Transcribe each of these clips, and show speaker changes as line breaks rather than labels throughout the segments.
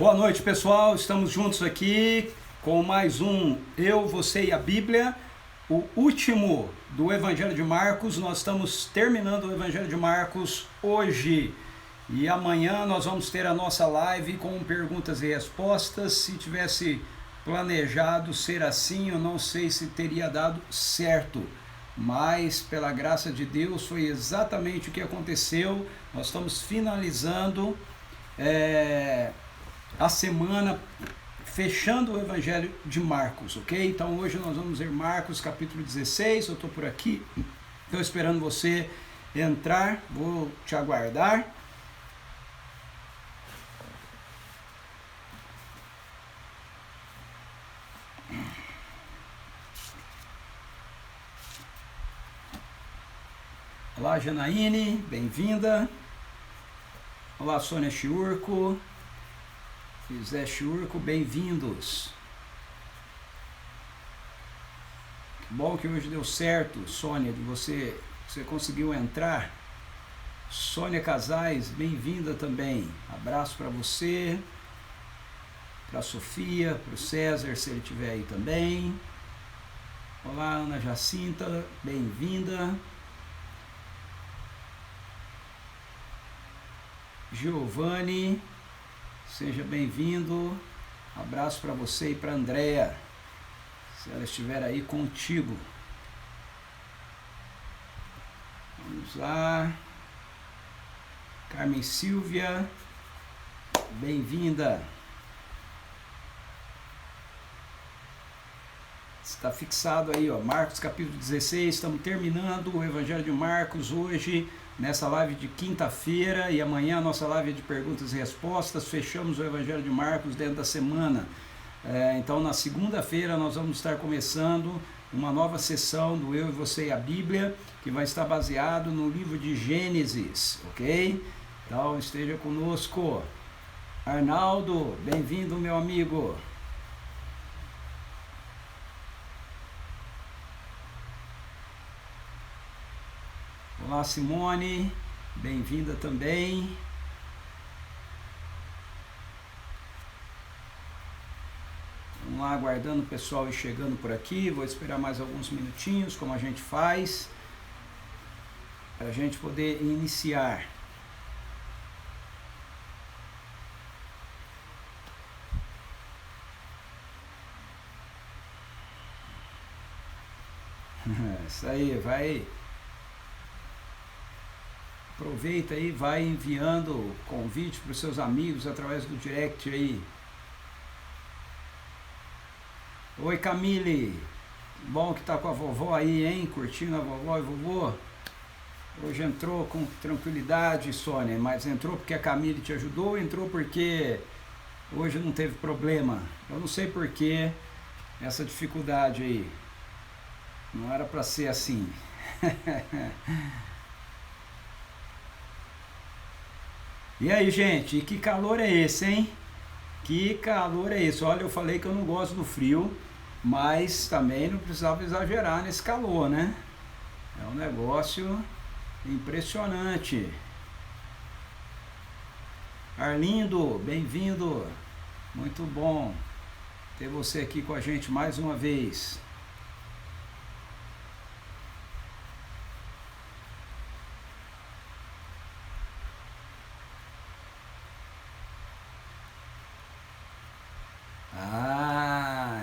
Boa noite, pessoal. Estamos juntos aqui com mais um Eu, Você e a Bíblia, o último do Evangelho de Marcos. Nós estamos terminando o Evangelho de Marcos hoje e amanhã nós vamos ter a nossa live com perguntas e respostas. Se tivesse planejado ser assim, eu não sei se teria dado certo, mas pela graça de Deus foi exatamente o que aconteceu. Nós estamos finalizando a semana, fechando o Evangelho de Marcos, ok? Então hoje nós vamos ver Marcos capítulo 16, eu estou por aqui, estou esperando você entrar, vou te aguardar. Olá, Janaíne, bem-vinda. Olá, Sônia Chiurco, José Chiurco, bem-vindos. Que bom que hoje deu certo, Sônia, de você conseguiu entrar. Sônia Casais, bem-vinda também. Abraço para você, para a Sofia, para o César, se ele estiver aí também. Olá, Ana Jacinta, bem-vinda. Giovanni, seja bem-vindo. Abraço para você e para a Andréa, se ela estiver aí contigo. Vamos lá. Carmen Silvia, bem-vinda. Está fixado aí, ó, Marcos capítulo 16, estamos terminando o Evangelho de Marcos hoje, nessa live de quinta-feira, e amanhã a nossa live de perguntas e respostas. Fechamos o Evangelho de Marcos dentro da semana. Então na segunda-feira nós vamos estar começando uma nova sessão do Eu e Você e a Bíblia, que vai estar baseado no livro de Gênesis, ok? Então esteja conosco. Arnaldo, bem-vindo, meu amigo. Olá, Simone, bem-vinda também. Vamos lá, aguardando o pessoal ir chegando por aqui. Vou esperar mais alguns minutinhos, como a gente faz, para a gente poder iniciar. Isso aí, vai. Aproveita aí, vai enviando convite para os seus amigos através do direct aí. Oi, Camille, bom que tá com a vovó aí, hein? Curtindo a vovó e vovô. Hoje entrou com tranquilidade, Sônia, mas entrou porque a Camille te ajudou ou entrou porque hoje não teve problema? Eu não sei por que essa dificuldade aí. Não era para ser assim. E aí, gente, que calor é esse, hein? Que calor é esse? Olha, eu falei que eu não gosto do frio, mas também não precisava exagerar nesse calor, né? É um negócio impressionante. Arlindo, bem-vindo. Muito bom ter você aqui com a gente mais uma vez.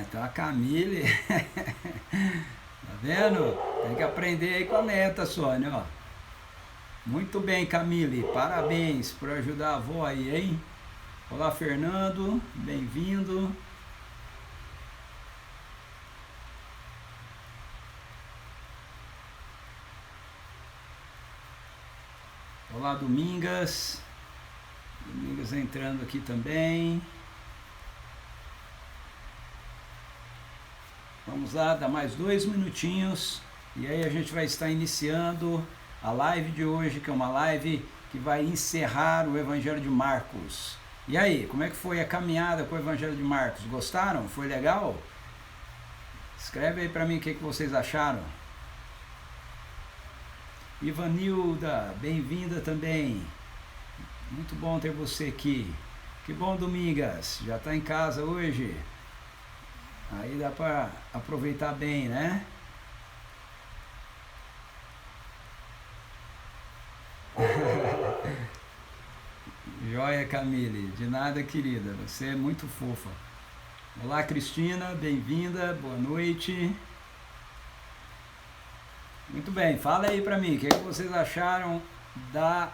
Então a Camille, tá vendo? Tem que aprender aí com a neta, Sônia, ó. Muito bem, Camille, parabéns por ajudar a avó aí, hein? Olá, Fernando, bem-vindo. Olá, Domingas. Domingas entrando aqui também. Vamos lá, dá mais 2 minutinhos e aí a gente vai estar iniciando a live de hoje, que é uma live que vai encerrar o Evangelho de Marcos. E aí, como é que foi a caminhada com o Evangelho de Marcos? Gostaram? Foi legal? Escreve aí para mim o que vocês acharam. Ivanilda, bem-vinda também. Muito bom ter você aqui. Que bom, Domingas, já está em casa hoje. Aí dá para aproveitar bem, né? Joia, Camille, de nada, querida, você é muito fofa. Olá, Cristina, bem-vinda, boa noite. Muito bem, fala aí para mim, o que vocês acharam da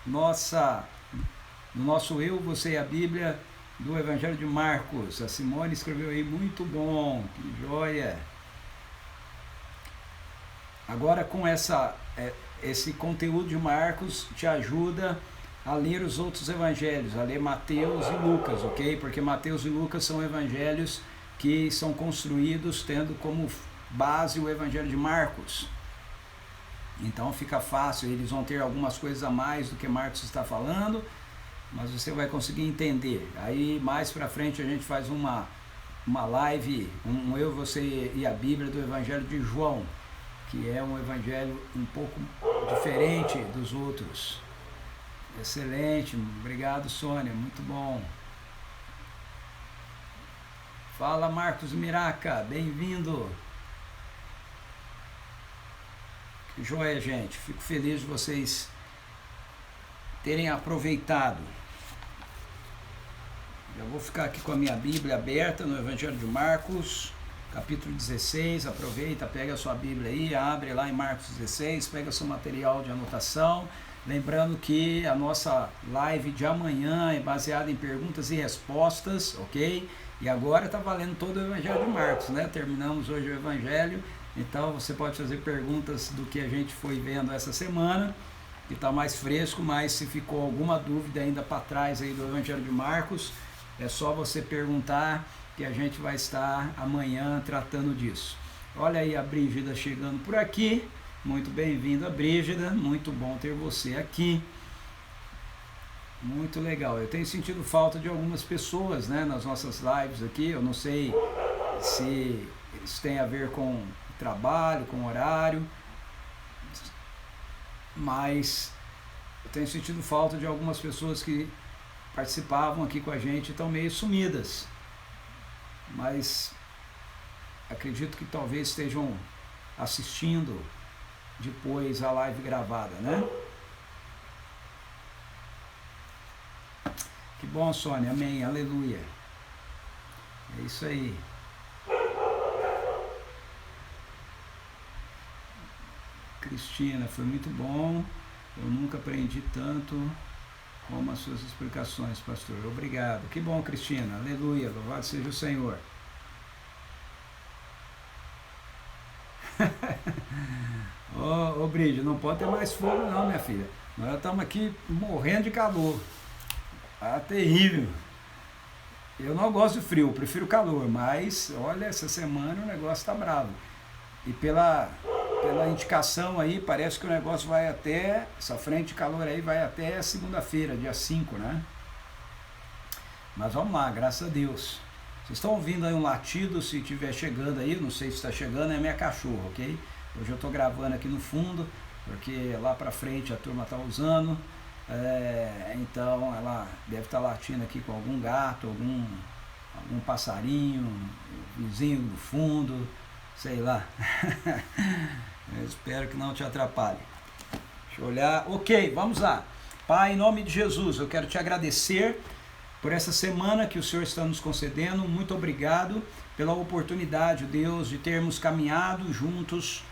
do nosso Eu, Você e a Bíblia, do Evangelho de Marcos? A Simone escreveu aí, muito bom, que joia. Agora com esse conteúdo de Marcos te ajuda a ler os outros evangelhos, a ler Mateus e Lucas, ok? Porque Mateus e Lucas são evangelhos que são construídos tendo como base o Evangelho de Marcos. Então fica fácil, eles vão ter algumas coisas a mais do que Marcos está falando, mas você vai conseguir entender. Aí mais pra frente a gente faz uma live, Eu, Você e a Bíblia do Evangelho de João, que é um evangelho um pouco diferente dos outros. Excelente, obrigado, Sônia, muito bom. Fala, Marcos Miraca, bem-vindo. Que joia, gente, fico feliz de vocês terem aproveitado. Eu vou ficar aqui com a minha Bíblia aberta no Evangelho de Marcos, capítulo 16, aproveita, pega a sua Bíblia aí, abre lá em Marcos 16, pega seu material de anotação. Lembrando que a nossa live de amanhã é baseada em perguntas e respostas, ok? E agora está valendo todo o Evangelho de Marcos, né? Terminamos hoje o Evangelho, então você pode fazer perguntas do que a gente foi vendo essa semana, que está mais fresco, mas se ficou alguma dúvida ainda para trás aí do Evangelho de Marcos, é só você perguntar que a gente vai estar amanhã tratando disso. Olha aí a Brígida chegando por aqui. Muito bem-vinda, Brígida, muito bom ter você aqui, muito legal. Eu tenho sentido falta de algumas pessoas, né, nas nossas lives aqui. Eu não sei se isso tem a ver com trabalho, com horário, mas eu tenho sentido falta de algumas pessoas que participavam aqui com a gente e estão meio sumidas, mas acredito que talvez estejam assistindo depois a live gravada, né? Que bom, Sônia, amém, aleluia. É isso aí. Cristina, foi muito bom. Eu nunca aprendi tanto como as suas explicações, pastor. Obrigado. Que bom, Cristina, aleluia, louvado seja o Senhor. Ô Brígida, não pode ter mais fogo não, minha filha. Nós estamos aqui morrendo de calor. Tá terrível. Eu não gosto de frio, prefiro calor, mas olha, essa semana o negócio está bravo. E pela indicação aí, parece que o negócio vai até, essa frente de calor aí vai até segunda-feira, dia 5, né? Mas vamos lá, graças a Deus. Vocês estão ouvindo aí um latido, se estiver chegando aí, não sei se está chegando, é minha cachorra, ok? Hoje eu estou gravando aqui no fundo, porque lá para frente a turma está usando, então ela deve estar latindo aqui com algum gato, algum passarinho, vizinho do fundo, sei lá. Eu espero que não te atrapalhe. Deixa eu olhar. Ok, vamos lá. Pai, em nome de Jesus, eu quero te agradecer por essa semana que o Senhor está nos concedendo. Muito obrigado pela oportunidade, Deus, de termos caminhado juntos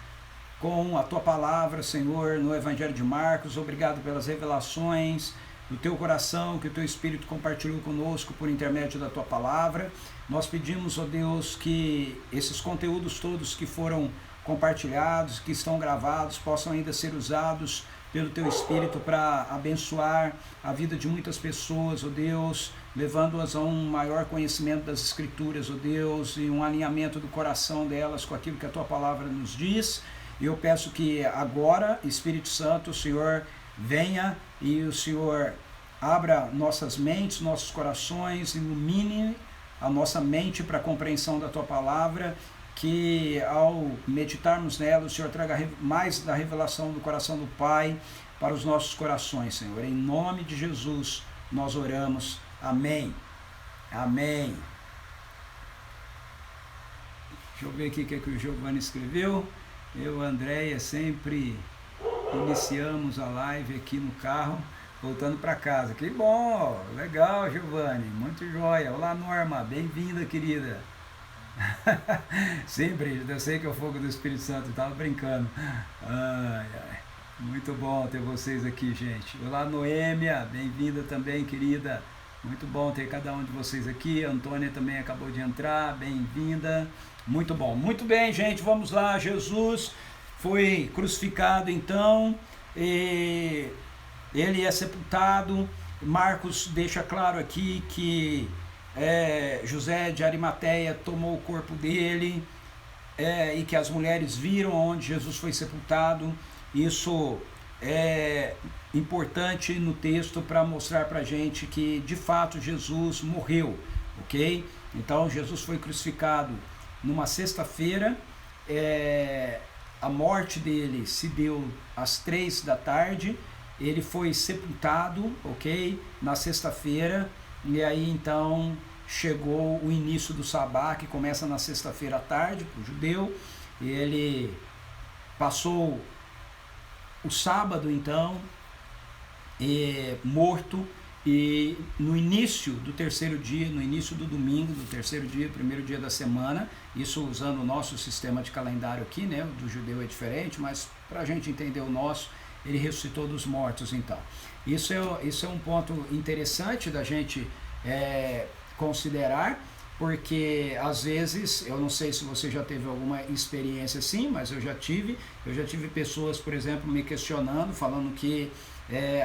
com a Tua Palavra, Senhor, no Evangelho de Marcos. Obrigado pelas revelações do Teu coração, que o Teu Espírito compartilhou conosco por intermédio da Tua Palavra. Nós pedimos, ó Deus, que esses conteúdos todos que foram compartilhados, que estão gravados, possam ainda ser usados pelo Teu Espírito para abençoar a vida de muitas pessoas, ó Deus, levando-as a um maior conhecimento das Escrituras, ó Deus, e um alinhamento do coração delas com aquilo que a Tua Palavra nos diz. Eu peço que agora, Espírito Santo, o Senhor venha e o Senhor abra nossas mentes, nossos corações, ilumine a nossa mente para a compreensão da Tua Palavra, que ao meditarmos nela, o Senhor traga mais da revelação do coração do Pai para os nossos corações, Senhor. Em nome de Jesus, nós oramos. Amém. Amém. Deixa eu ver aqui o que o Giovanni escreveu. Eu, Andréia, sempre iniciamos a live aqui no carro, voltando para casa. Que bom, legal, Giovanni, muito jóia. Olá, Norma, bem-vinda, querida. Sempre, eu sei que é o fogo do Espírito Santo, eu tava brincando. Ai, ai. Muito bom ter vocês aqui, gente. Olá, Noêmia, bem-vinda também, querida. Muito bom ter cada um de vocês aqui. A Antônia também acabou de entrar, bem-vinda. Muito bom. Muito bem, gente, vamos lá. Jesus foi crucificado, então, e ele é sepultado. Marcos deixa claro aqui que José de Arimateia tomou o corpo dele, e que as mulheres viram onde Jesus foi sepultado. Isso é importante no texto para mostrar para a gente que de fato Jesus morreu, ok? Então Jesus foi crucificado numa sexta-feira, a morte dele se deu às 3 da tarde, ele foi sepultado, ok? Na sexta-feira, e aí então chegou o início do sabá, que começa na sexta-feira à tarde, para o judeu, e ele passou o sábado então morto, e no início do terceiro dia, no início do domingo, do terceiro dia, primeiro dia da semana, isso usando o nosso sistema de calendário aqui, né? O do judeu é diferente, mas para a gente entender o nosso, ele ressuscitou dos mortos então. Isso é um ponto interessante da gente considerar, porque às vezes, eu não sei se você já teve alguma experiência assim, mas eu já tive pessoas, por exemplo, me questionando, falando que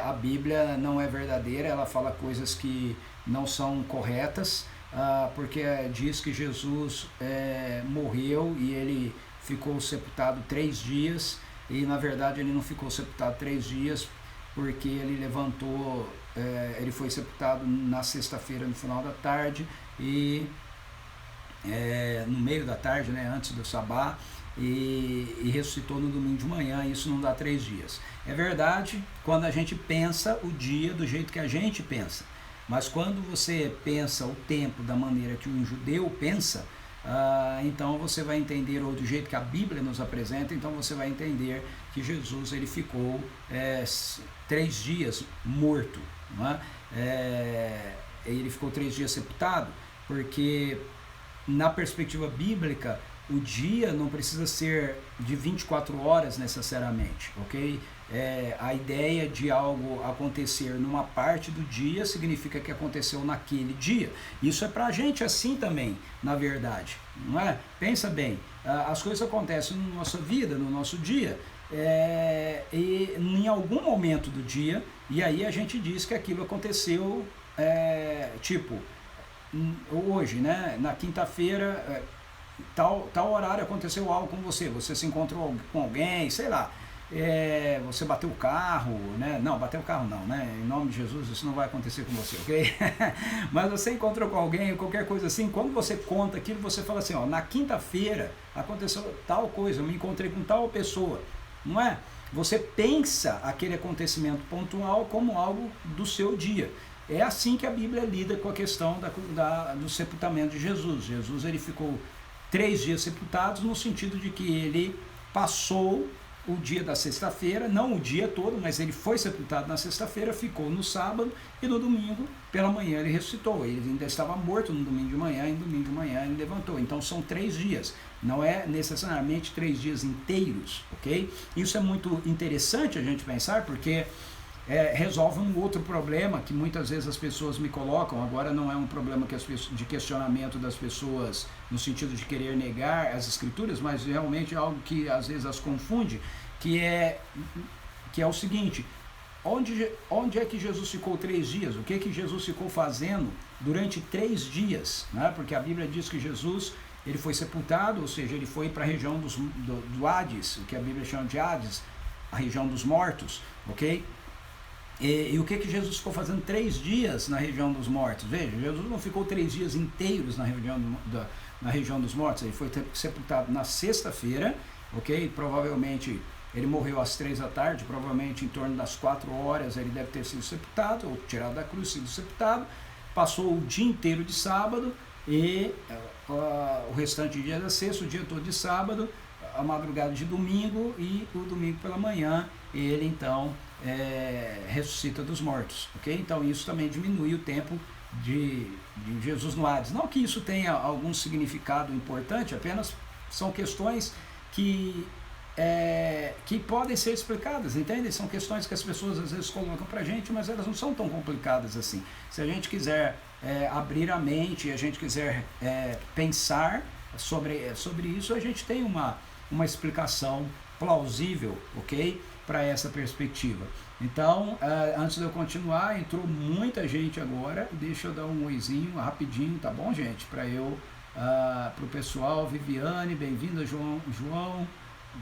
a Bíblia não é verdadeira, ela fala coisas que não são corretas, porque diz que Jesus morreu e ele ficou sepultado 3 dias, e na verdade ele não ficou sepultado 3 dias, porque ele levantou, ele foi sepultado na sexta-feira no final da tarde, e no meio da tarde, né, antes do sabá, e ressuscitou no domingo de manhã. Isso não dá 3 dias. É verdade quando a gente pensa o dia do jeito que a gente pensa, mas quando você pensa o tempo da maneira que um judeu pensa, então você vai entender, ou do jeito que a Bíblia nos apresenta, então você vai entender que Jesus ele ficou 3 dias morto, não é? Ele ficou 3 dias sepultado, porque na perspectiva bíblica o dia não precisa ser de 24 horas necessariamente, ok? A ideia de algo acontecer numa parte do dia significa que aconteceu naquele dia. Isso é pra gente assim também, na verdade, não é? Pensa bem, as coisas acontecem na nossa vida, no nosso dia, e em algum momento do dia, e aí a gente diz que aquilo aconteceu, tipo, hoje, né? Na quinta-feira, tal horário aconteceu algo com você, você se encontrou com alguém, sei lá, você bateu o carro, né? Não, bateu o carro não, né? Em nome de Jesus isso não vai acontecer com você, ok? Mas você encontrou com alguém, qualquer coisa assim, quando você conta aquilo, você fala assim, ó, na quinta-feira aconteceu tal coisa, eu me encontrei com tal pessoa, não é? Você pensa aquele acontecimento pontual como algo do seu dia. É assim que a Bíblia lida com a questão do sepultamento de Jesus. Jesus ele ficou 3 dias sepultados, no sentido de que ele passou o dia da sexta-feira, não o dia todo, mas ele foi sepultado na sexta-feira, ficou no sábado, e no domingo, pela manhã, ele ressuscitou. Ele ainda estava morto no domingo de manhã, e no domingo de manhã ele levantou. Então são 3 dias, não é necessariamente 3 dias inteiros, ok? Isso é muito interessante a gente pensar, porque resolve um outro problema que muitas vezes as pessoas me colocam. Agora não é um problema de questionamento das pessoas no sentido de querer negar as escrituras, mas realmente é algo que às vezes as confunde, que é o seguinte: onde é que Jesus ficou 3 dias? O que Jesus ficou fazendo durante 3 dias? Né? Porque a Bíblia diz que Jesus ele foi sepultado, ou seja, ele foi para a região do Hades, o que a Bíblia chama de Hades, a região dos mortos, ok? E o que Jesus ficou fazendo 3 dias na região dos mortos? Veja, Jesus não ficou 3 dias inteiros na região dos mortos. Ele foi sepultado na sexta-feira, ok? Provavelmente ele morreu às 3 da tarde, provavelmente em torno das 4 horas ele deve ter sido sepultado, ou tirado da cruz, sido sepultado. passou o dia inteiro de sábado e o restante dia da sexta, o dia todo de sábado, a madrugada de domingo e o domingo pela manhã ele então ressuscita dos mortos, ok? Então isso também diminui o tempo de Jesus no Hades. Não que isso tenha algum significado importante, apenas são questões que podem ser explicadas, entende? São questões que as pessoas às vezes colocam pra gente, mas elas não são tão complicadas assim. Se a gente quiser abrir a mente, a gente quiser pensar sobre isso, a gente tem uma explicação plausível, ok? Para essa perspectiva. Então, antes de eu continuar, entrou muita gente agora, deixa eu dar um oizinho rapidinho, tá bom, gente? Para o pessoal, Viviane, bem-vinda, João,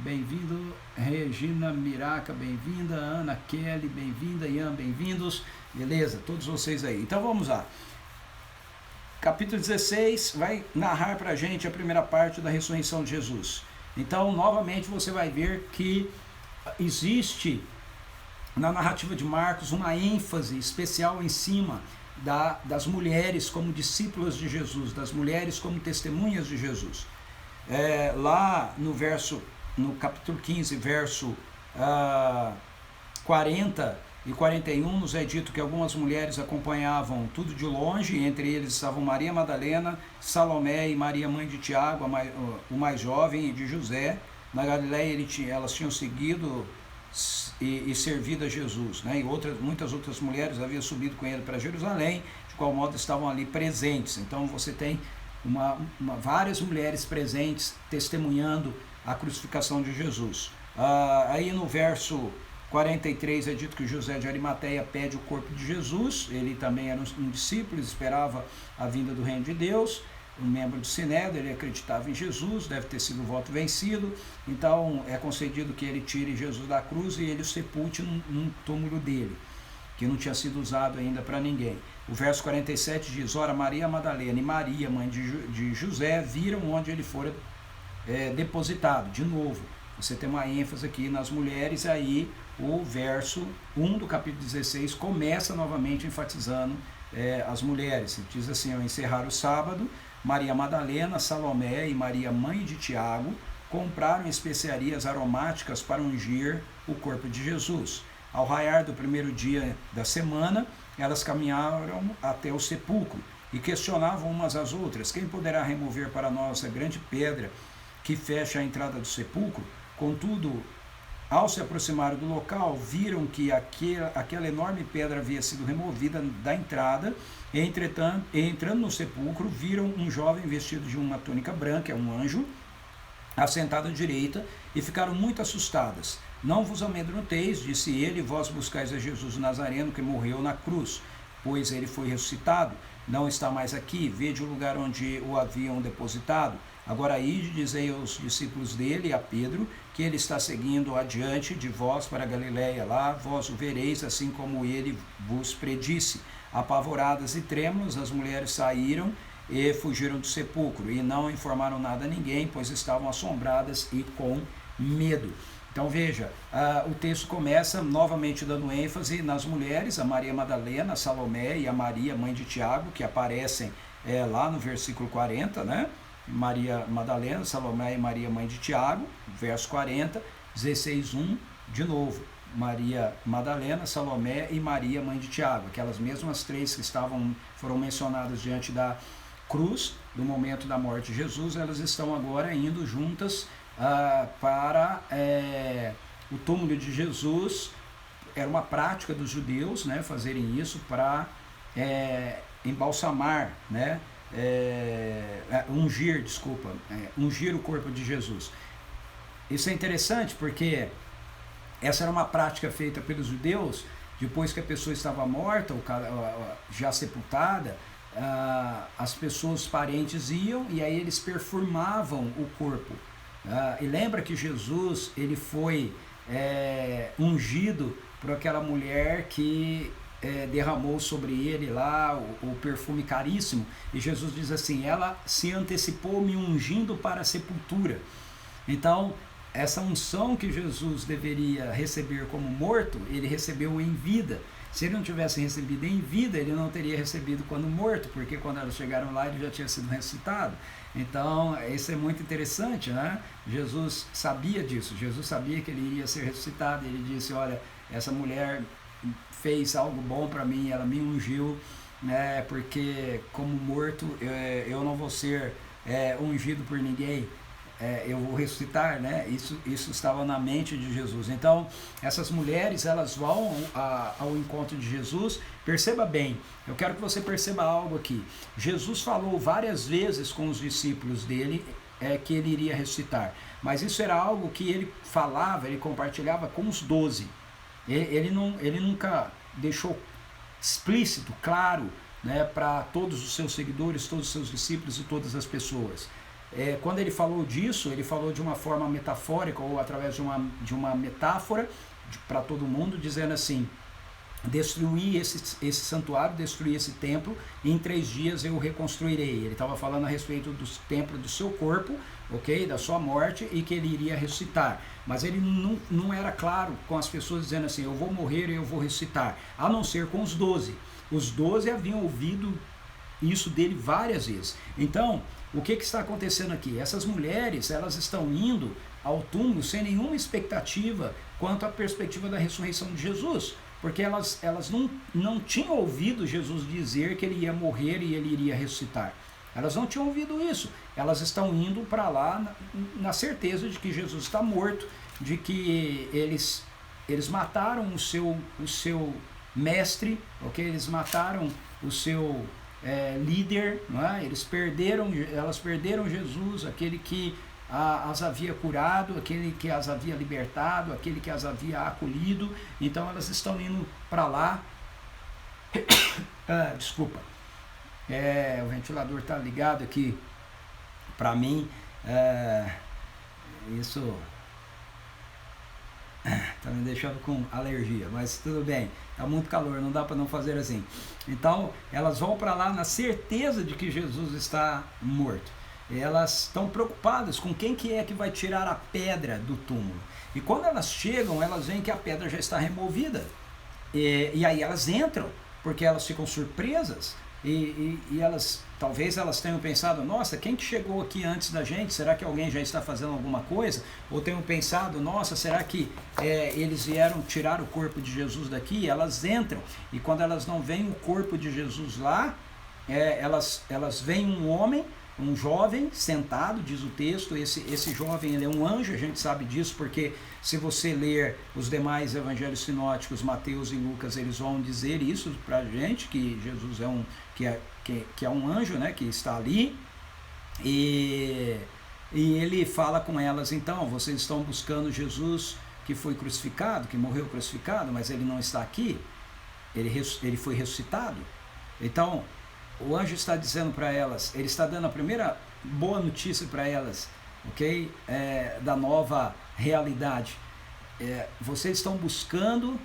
bem-vindo, Regina Miraca, bem-vinda, Ana Kelly, bem-vinda, Ian, bem-vindos, beleza, todos vocês aí. Então vamos lá. Capítulo 16 vai narrar para a gente a primeira parte da ressurreição de Jesus. Então, novamente, você vai ver que existe na narrativa de Marcos uma ênfase especial em cima das mulheres como discípulas de Jesus, das mulheres como testemunhas de Jesus. Lá no capítulo 15, verso 40 e 41, nos é dito que algumas mulheres acompanhavam tudo de longe, entre eles estavam Maria Madalena, Salomé e Maria, mãe de Tiago, o mais jovem, e de José. Na Galileia elas tinham seguido e servido a Jesus, né? E muitas outras mulheres haviam subido com ele para Jerusalém, de qual modo estavam ali presentes. Então você tem várias mulheres presentes testemunhando a crucificação de Jesus. Aí no verso 43 é dito que José de Arimateia pede o corpo de Jesus. Ele também era um discípulo, esperava a vinda do reino de Deus, um membro do Sinédrio, ele acreditava em Jesus, deve ter sido o voto vencido, então é concedido que ele tire Jesus da cruz e ele o sepulte num túmulo dele, que não tinha sido usado ainda para ninguém. O verso 47 diz: ora, Maria Madalena e Maria, mãe de José, viram onde ele fora depositado. De novo, você tem uma ênfase aqui nas mulheres. Aí o verso 1 do capítulo 16 começa novamente enfatizando as mulheres. Ele diz assim: ao encerrar o sábado, Maria Madalena, Salomé e Maria, mãe de Tiago, compraram especiarias aromáticas para ungir o corpo de Jesus. Ao raiar do primeiro dia da semana, elas caminharam até o sepulcro e questionavam umas às outras: quem poderá remover para nós a grande pedra que fecha a entrada do sepulcro? Contudo, ao se aproximarem do local, viram que aquela enorme pedra havia sido removida da entrada. Entretanto, entrando no sepulcro, viram um jovem vestido de uma túnica branca, um anjo, assentado à direita, e ficaram muito assustadas. Não vos amedronteis, disse ele, vós buscais a Jesus Nazareno, que morreu na cruz, pois ele foi ressuscitado, não está mais aqui, vede o lugar onde o haviam depositado. Agora ide, dizei aos discípulos dele, a Pedro, que ele está seguindo adiante de vós para a Galileia. Lá vós o vereis, assim como ele vos predisse. Apavoradas e trêmulas, as mulheres saíram e fugiram do sepulcro, e não informaram nada a ninguém, pois estavam assombradas e com medo. Então veja, o texto começa novamente dando ênfase nas mulheres, a Maria Madalena, a Salomé e a Maria, mãe de Tiago, que aparecem lá no versículo 40, né? Maria Madalena, Salomé e Maria, mãe de Tiago, verso 40, 16:1, de novo, Maria Madalena, Salomé e Maria, mãe de Tiago, aquelas mesmas três que foram mencionadas diante da cruz, no momento da morte de Jesus, elas estão agora indo juntas para o túmulo de Jesus. Era uma prática dos judeus, né, fazerem isso para embalsamar, né, ungir o corpo de Jesus. Isso é interessante porque essa era uma prática feita pelos judeus. Depois que a pessoa estava morta, ou já sepultada, as pessoas, os parentes iam e aí eles perfumavam o corpo. E lembra que Jesus ele foi ungido por aquela mulher que derramou sobre ele lá o perfume caríssimo, e Jesus diz assim: ela se antecipou me ungindo para a sepultura. Então essa unção que Jesus deveria receber como morto, ele recebeu em vida. Se ele não tivesse recebido em vida, ele não teria recebido quando morto, porque quando elas chegaram lá ele já tinha sido ressuscitado. Então, isso é muito interessante, né? Jesus sabia disso, Jesus sabia que ele iria ser ressuscitado, ele disse, olha, essa mulher fez algo bom para mim, ela me ungiu, né? Porque como morto eu não vou ser ungido por ninguém, eu vou ressuscitar, né? Isso estava na mente de Jesus. Então, essas mulheres, elas vão ao encontro de Jesus. Perceba bem, eu quero que você perceba algo aqui. Jesus falou várias vezes com os discípulos dele que ele iria ressuscitar, mas isso era algo que ele falava, ele compartilhava com os 12. Ele nunca deixou explícito, claro, né, para todos os seus seguidores, todos os seus discípulos e todas as pessoas. Quando ele falou disso, ele falou de uma forma metafórica ou através de uma metáfora para todo mundo, dizendo assim, destruir esse santuário, destruir esse templo, e em 3 dias eu o reconstruirei. Ele estava falando a respeito do templo do seu corpo, ok, da sua morte, e que ele iria ressuscitar. Mas ele não era claro com as pessoas dizendo assim, eu vou morrer e eu vou ressuscitar, a não ser com os 12. Os 12 haviam ouvido isso dele várias vezes. Então, o que está acontecendo aqui? Essas mulheres, elas estão indo ao túmulo sem nenhuma expectativa quanto à perspectiva da ressurreição de Jesus, porque elas não tinham ouvido Jesus dizer que ele ia morrer e ele iria ressuscitar. Elas não tinham ouvido isso. Elas estão indo para lá na certeza de que Jesus está morto, de que eles mataram o seu mestre, ok? Eles mataram o seu líder, não é? Elas perderam Jesus, aquele que as havia curado, aquele que as havia libertado, aquele que as havia acolhido. Então elas estão indo para lá. Desculpa, o ventilador está ligado aqui para mim. Isso tá me deixando com alergia, mas tudo bem, tá muito calor, não dá para não fazer assim. Então elas vão para lá na certeza de que Jesus está morto. Elas estão preocupadas com quem que é que vai tirar a pedra do túmulo. E quando elas chegam, elas veem que a pedra já está removida. E aí elas entram, porque elas ficam surpresas. E talvez elas tenham pensado, nossa, quem que chegou aqui antes da gente? Será que alguém já está fazendo alguma coisa? Ou tenham pensado, nossa, será que eles vieram tirar o corpo de Jesus daqui? E elas entram, e quando elas não veem o corpo de Jesus lá, elas veem um homem, um jovem sentado, diz o texto. Esse jovem, ele é um anjo, a gente sabe disso, porque se você ler os demais evangelhos sinóticos, Mateus e Lucas, eles vão dizer isso pra gente, que Jesus é um anjo, né, que está ali, e ele fala com elas, então, vocês estão buscando Jesus que foi crucificado, que morreu crucificado, mas ele não está aqui, ele foi ressuscitado. Então, o anjo está dizendo para elas, ele está dando a primeira boa notícia para elas, ok? Da nova realidade. Vocês estão buscando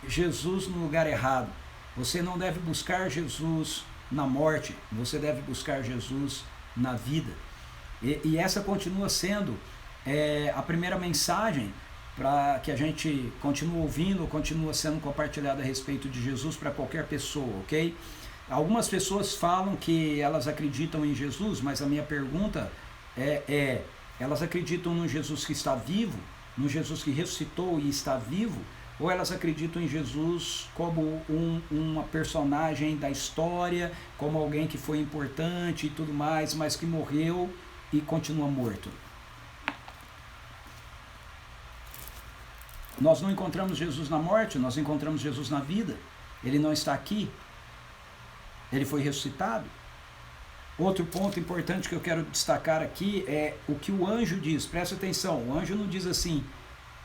Jesus no lugar errado. Você não deve buscar Jesus na morte, você deve buscar Jesus na vida. E essa continua sendo a primeira mensagem para que a gente continue ouvindo, continua sendo compartilhada a respeito de Jesus para qualquer pessoa, ok? Algumas pessoas falam que elas acreditam em Jesus, mas a minha pergunta elas acreditam no Jesus que está vivo, no Jesus que ressuscitou e está vivo, ou elas acreditam em Jesus como uma personagem da história, como alguém que foi importante e tudo mais, mas que morreu e continua morto? Nós não encontramos Jesus na morte, nós encontramos Jesus na vida. Ele não está aqui. Ele foi ressuscitado. Outro ponto importante que eu quero destacar aqui é o que o anjo diz. Presta atenção, o anjo não diz assim,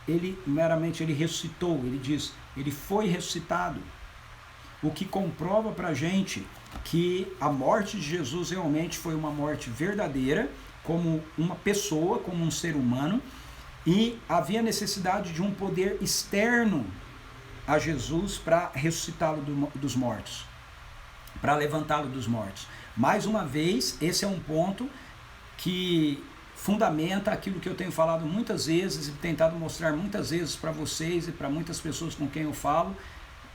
ele ressuscitou, ele diz, ele foi ressuscitado. O que comprova pra gente que a morte de Jesus realmente foi uma morte verdadeira, como uma pessoa, como um ser humano, e havia necessidade de um poder externo a Jesus para ressuscitá-lo dos mortos, para levantá-lo dos mortos. Mais uma vez, esse é um ponto que fundamenta aquilo que eu tenho falado muitas vezes e tentado mostrar muitas vezes para vocês e para muitas pessoas com quem eu falo,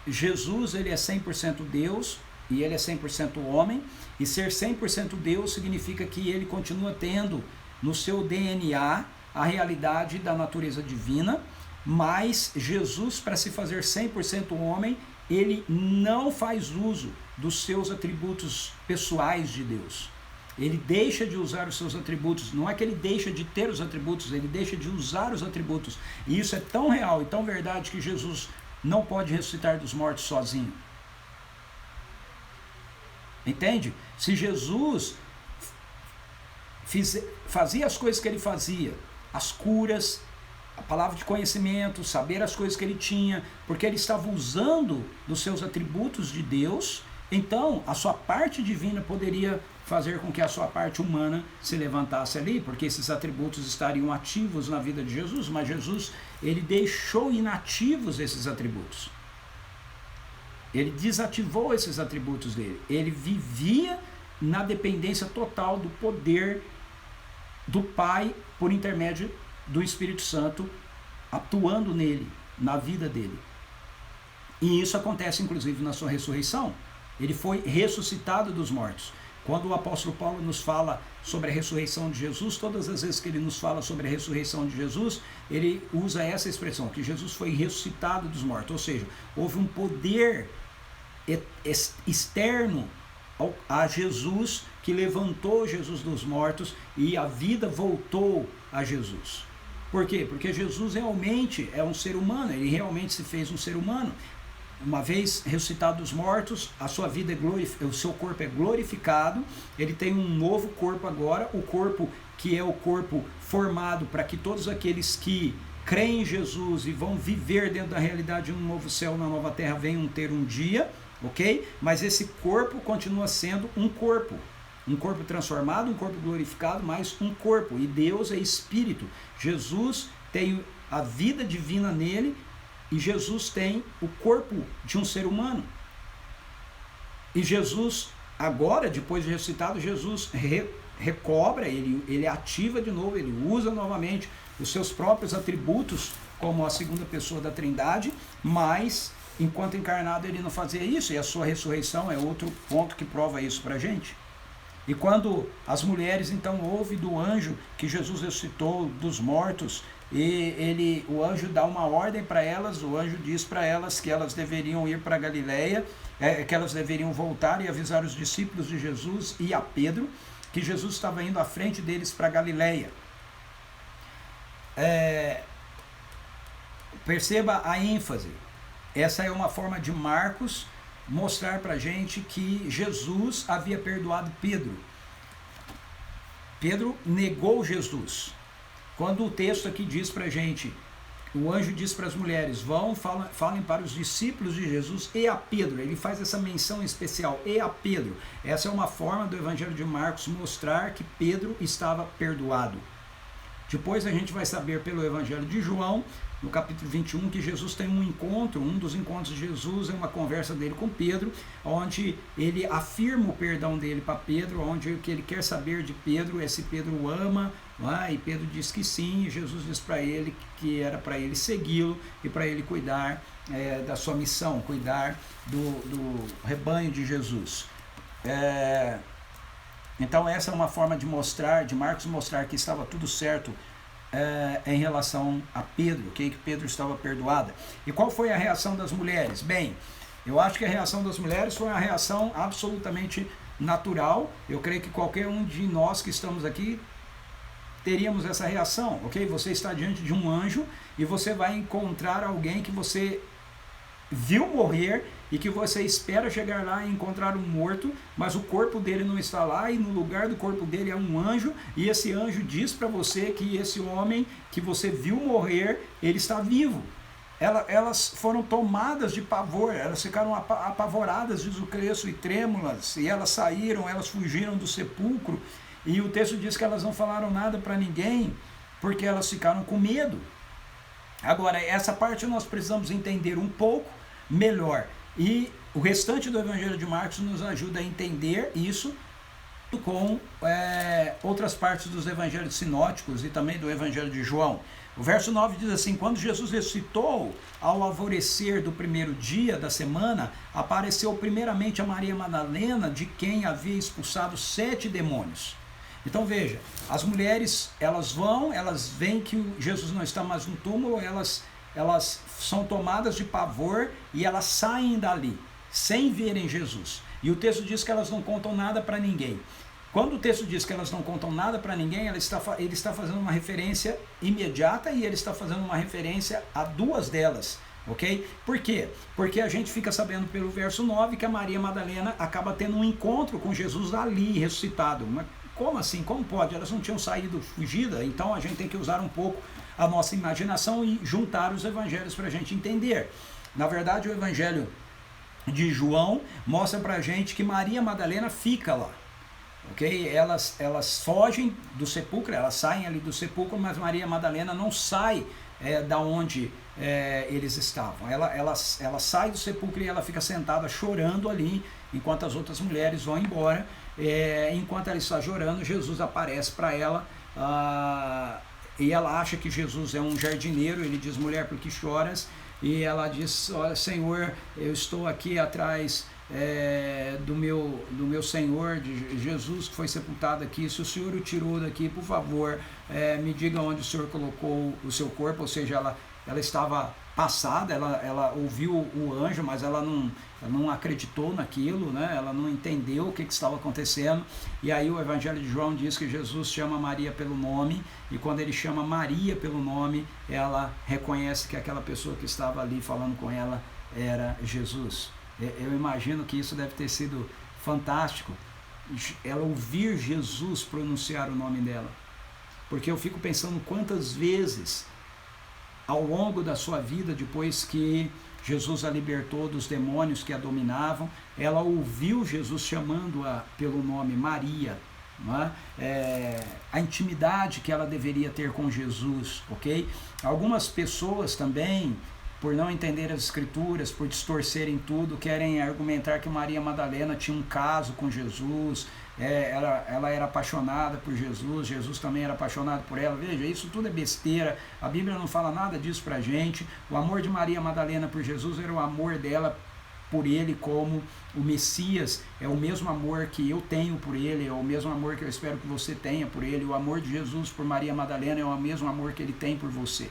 Jesus, ele é 100% Deus e ele é 100% homem, e ser 100% Deus significa que ele continua tendo no seu DNA a realidade da natureza divina, mas Jesus, para se fazer 100% homem, ele não faz uso dos seus atributos pessoais de Deus. Ele deixa de usar os seus atributos. Não é que ele deixa de ter os atributos, ele deixa de usar os atributos. E isso é tão real e tão verdade que Jesus não pode ressuscitar dos mortos sozinho. Entende? Se Jesus fazia as coisas que ele fazia, as curas, a palavra de conhecimento, saber as coisas que ele tinha, porque ele estava usando dos seus atributos de Deus, então a sua parte divina poderia fazer com que a sua parte humana se levantasse ali, porque esses atributos estariam ativos na vida de Jesus, mas Jesus, ele deixou inativos esses atributos. Ele desativou esses atributos dele. Ele vivia na dependência total do poder do Pai por intermédio do Espírito Santo atuando nele, na vida dele. E isso acontece inclusive na sua ressurreição. Ele foi ressuscitado dos mortos. Quando o apóstolo Paulo nos fala sobre a ressurreição de Jesus, todas as vezes que ele nos fala sobre a ressurreição de Jesus, ele usa essa expressão, que Jesus foi ressuscitado dos mortos. Ou seja, houve um poder externo a Jesus que levantou Jesus dos mortos e a vida voltou a Jesus. Por quê? Porque Jesus realmente é um ser humano, ele realmente se fez um ser humano. Uma vez ressuscitado dos mortos, a sua vida o seu corpo é glorificado, ele tem um novo corpo agora, o corpo que é o corpo formado para que todos aqueles que creem em Jesus e vão viver dentro da realidade de um novo céu, uma nova terra, venham ter um dia, ok? Mas esse corpo continua sendo um corpo transformado, um corpo glorificado, mas um corpo, e Deus é espírito. Jesus tem a vida divina nele, e Jesus tem o corpo de um ser humano. E Jesus, agora, depois de ressuscitado, Jesus recobra, ele ativa de novo, ele usa novamente os seus próprios atributos como a segunda pessoa da Trindade, mas enquanto encarnado ele não fazia isso, e a sua ressurreição é outro ponto que prova isso para a gente. E quando as mulheres então ouvem do anjo que Jesus ressuscitou dos mortos, e o anjo dá uma ordem para elas, o anjo diz para elas que elas deveriam ir para Galileia, que elas deveriam voltar e avisar os discípulos de Jesus e a Pedro, que Jesus estava indo à frente deles para Galileia. Perceba a ênfase. Essa é uma forma de Marcos mostrar para a gente que Jesus havia perdoado Pedro. Pedro negou Jesus. Quando o texto aqui diz para a gente, o anjo diz para as mulheres, falem para os discípulos de Jesus e a Pedro, ele faz essa menção especial, e a Pedro. Essa é uma forma do Evangelho de Marcos mostrar que Pedro estava perdoado. Depois a gente vai saber pelo Evangelho de João, no capítulo 21, que Jesus tem um encontro, um dos encontros de Jesus é uma conversa dele com Pedro, onde ele afirma o perdão dele para Pedro, onde o que ele quer saber de Pedro é se Pedro o ama, e Pedro diz que sim, e Jesus diz para ele que era para ele segui-lo e para ele cuidar da sua missão, cuidar do rebanho de Jesus. Então essa é uma forma de Marcos mostrar que estava tudo certo em relação a Pedro, que Pedro estava perdoada. E qual foi a reação das mulheres? Bem, eu acho que a reação das mulheres foi uma reação absolutamente natural. Eu creio que qualquer um de nós que estamos aqui teríamos essa reação, ok? Você está diante de um anjo e você vai encontrar alguém que você viu morrer e que você espera chegar lá e encontrar um morto, mas o corpo dele não está lá e no lugar do corpo dele é um anjo, e esse anjo diz para você que esse homem que você viu morrer, ele está vivo. Elas foram tomadas de pavor, elas ficaram apavoradas, diz o texto, e trêmulas, e elas saíram, elas fugiram do sepulcro, e o texto diz que elas não falaram nada para ninguém, porque elas ficaram com medo. Agora, essa parte nós precisamos entender um pouco melhor, e o restante do Evangelho de Marcos nos ajuda a entender isso com outras partes dos Evangelhos sinóticos e também do Evangelho de João. O verso 9 diz assim: quando Jesus ressuscitou, ao alvorecer do primeiro dia da semana, apareceu primeiramente a Maria Madalena, de quem havia expulsado 7 demônios. Então veja, as mulheres, elas veem que Jesus não está mais no túmulo, elas são tomadas de pavor e elas saem dali, sem verem Jesus. E o texto diz que elas não contam nada para ninguém. Quando o texto diz que elas não contam nada para ninguém, ele está fazendo uma referência imediata e ele está fazendo uma referência a 2 delas, ok? Por quê? Porque a gente fica sabendo pelo verso 9 que a Maria Madalena acaba tendo um encontro com Jesus ali, ressuscitado. Mas como assim? Como pode? Elas não tinham saído fugida? Então a gente tem que usar um pouco a nossa imaginação e juntar os evangelhos para a gente entender. Na verdade, o evangelho de João mostra para a gente que Maria Madalena fica lá. Okay? Elas fogem do sepulcro, elas saem ali do sepulcro, mas Maria Madalena não sai da onde eles estavam. Ela sai do sepulcro e ela fica sentada chorando ali, enquanto as outras mulheres vão embora. Enquanto ela está chorando, Jesus aparece para ela e ela acha que Jesus é um jardineiro. Ele diz: mulher, por que choras? E ela diz: olha, Senhor, eu estou aqui atrás do meu Senhor, de Jesus, que foi sepultado aqui. Se o Senhor o tirou daqui, por favor, me diga onde o Senhor colocou o seu corpo. Ou seja, ela estava passada, ela ouviu o anjo, mas ela não acreditou naquilo, né? Ela não entendeu o que estava acontecendo. E aí o Evangelho de João diz que Jesus chama Maria pelo nome, e quando ele chama Maria pelo nome, ela reconhece que aquela pessoa que estava ali falando com ela era Jesus. Eu imagino que isso deve ter sido fantástico, ela ouvir Jesus pronunciar o nome dela, porque eu fico pensando quantas vezes ao longo da sua vida, depois que Jesus a libertou dos demônios que a dominavam, ela ouviu Jesus chamando-a pelo nome Maria, não é? A intimidade que ela deveria ter com Jesus, ok? Algumas pessoas também, por não entender as escrituras, por distorcerem tudo, querem argumentar que Maria Madalena tinha um caso com Jesus, ela era apaixonada por Jesus, Jesus também era apaixonado por ela. Veja, isso tudo é besteira, a Bíblia não fala nada disso pra gente. O amor de Maria Madalena por Jesus era o amor dela por ele como o Messias, é o mesmo amor que eu tenho por ele, é o mesmo amor que eu espero que você tenha por ele. O amor de Jesus por Maria Madalena é o mesmo amor que ele tem por você.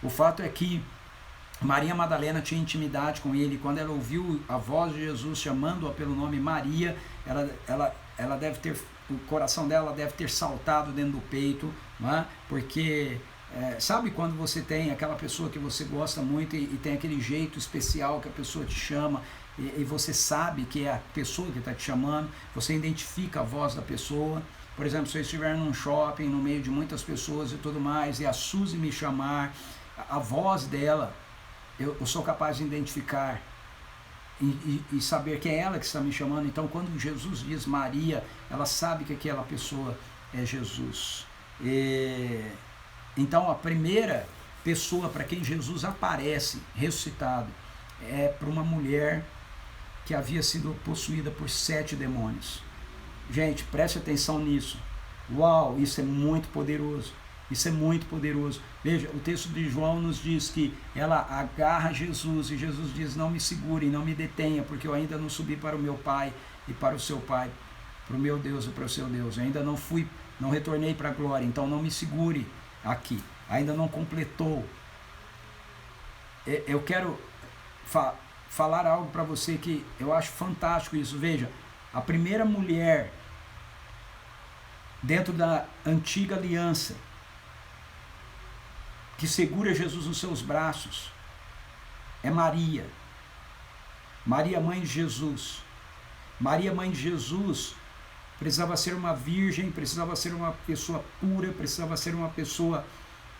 O fato é que Maria Madalena tinha intimidade com ele. Quando ela ouviu a voz de Jesus chamando-a pelo nome Maria, ela deve ter, o coração dela deve ter saltado dentro do peito, não é? Porque sabe quando você tem aquela pessoa que você gosta muito e tem aquele jeito especial que a pessoa te chama e você sabe que é a pessoa que está te chamando, você identifica a voz da pessoa. Por exemplo, se eu estiver num shopping, no meio de muitas pessoas e tudo mais, e a Suzy me chamar, a voz dela, eu sou capaz de identificar e saber que é ela que está me chamando. Então, quando Jesus diz Maria, ela sabe que aquela pessoa é Jesus. Então, a primeira pessoa para quem Jesus aparece ressuscitado é para uma mulher que havia sido possuída por 7 demônios. Gente, preste atenção nisso. Uau, isso é muito poderoso. Isso é muito poderoso. Veja, o texto de João nos diz que ela agarra Jesus e Jesus diz: não me segure, não me detenha, porque eu ainda não subi para o meu Pai e para o seu Pai, para o meu Deus e para o seu Deus. Eu ainda não retornei para a glória, então não me segure aqui. Ainda não completou. Eu quero falar algo para você que eu acho fantástico isso. Veja, a primeira mulher dentro da antiga aliança que segura Jesus nos seus braços é Maria. Maria, mãe de Jesus. Maria, mãe de Jesus, precisava ser uma virgem, precisava ser uma pessoa pura, precisava ser uma pessoa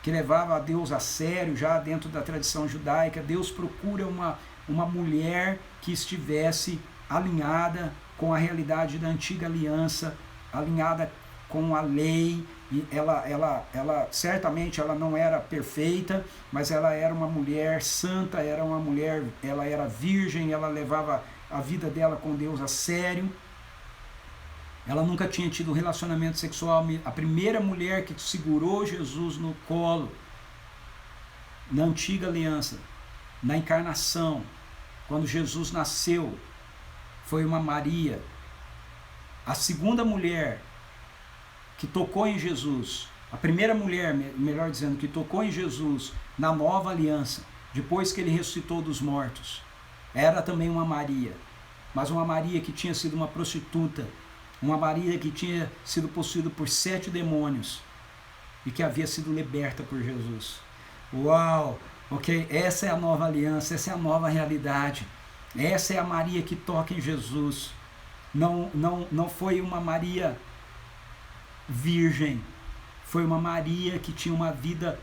que levava a Deus a sério, já dentro da tradição judaica. Deus procura uma mulher que estivesse alinhada com a realidade da antiga aliança, alinhada com a lei. E ela certamente ela não era perfeita, mas ela era uma mulher santa, ela era virgem, ela levava a vida dela com Deus a sério. Ela nunca tinha tido relacionamento sexual. A primeira mulher que segurou Jesus no colo na antiga aliança, na encarnação, quando Jesus nasceu, foi uma Maria. A segunda mulher que tocou em Jesus, a primeira mulher, melhor dizendo, que tocou em Jesus na nova aliança, depois que ele ressuscitou dos mortos, era também uma Maria, mas uma Maria que tinha sido uma prostituta, uma Maria que tinha sido possuída por 7 demônios e que havia sido liberta por Jesus. Uau! Ok? Essa é a nova aliança, essa é a nova realidade. Essa é a Maria que toca em Jesus. Não foi uma Maria virgem, foi uma Maria que tinha uma vida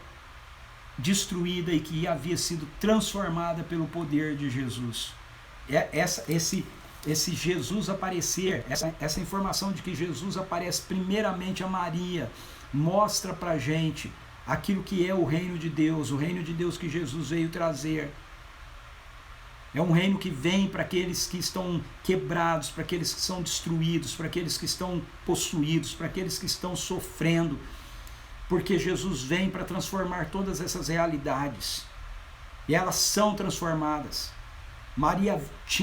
destruída e que havia sido transformada pelo poder de Jesus. Esse Jesus aparecer, essa informação de que Jesus aparece primeiramente a Maria, mostra pra gente aquilo que é o reino de Deus, o reino de Deus que Jesus veio trazer. É um reino que vem para aqueles que estão quebrados, para aqueles que são destruídos, para aqueles que estão possuídos, para aqueles que estão sofrendo, porque Jesus vem para transformar todas essas realidades, e elas são transformadas. Maria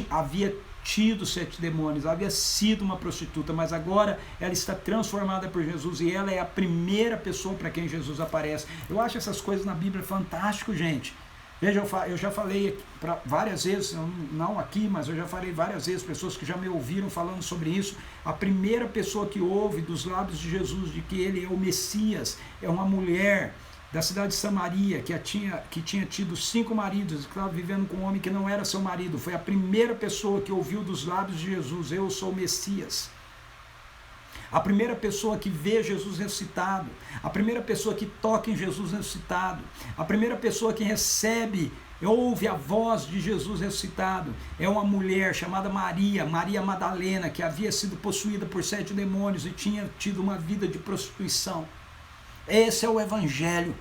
havia tido 7 demônios, havia sido uma prostituta, mas agora ela está transformada por Jesus, e ela é a primeira pessoa para quem Jesus aparece. Eu acho essas coisas na Bíblia fantástico, gente. Veja, eu já falei várias vezes, não aqui, mas eu já falei várias vezes, pessoas que já me ouviram falando sobre isso. A primeira pessoa que ouve dos lábios de Jesus de que ele é o Messias é uma mulher da cidade de Samaria, que tinha tido 5 maridos, que estava vivendo com um homem que não era seu marido. Foi a primeira pessoa que ouviu dos lábios de Jesus: eu sou o Messias. A primeira pessoa que vê Jesus ressuscitado, a primeira pessoa que toca em Jesus ressuscitado, a primeira pessoa que recebe, ouve a voz de Jesus ressuscitado, é uma mulher chamada Maria Madalena, que havia sido possuída por 7 demônios e tinha tido uma vida de prostituição. Esse é o Evangelho.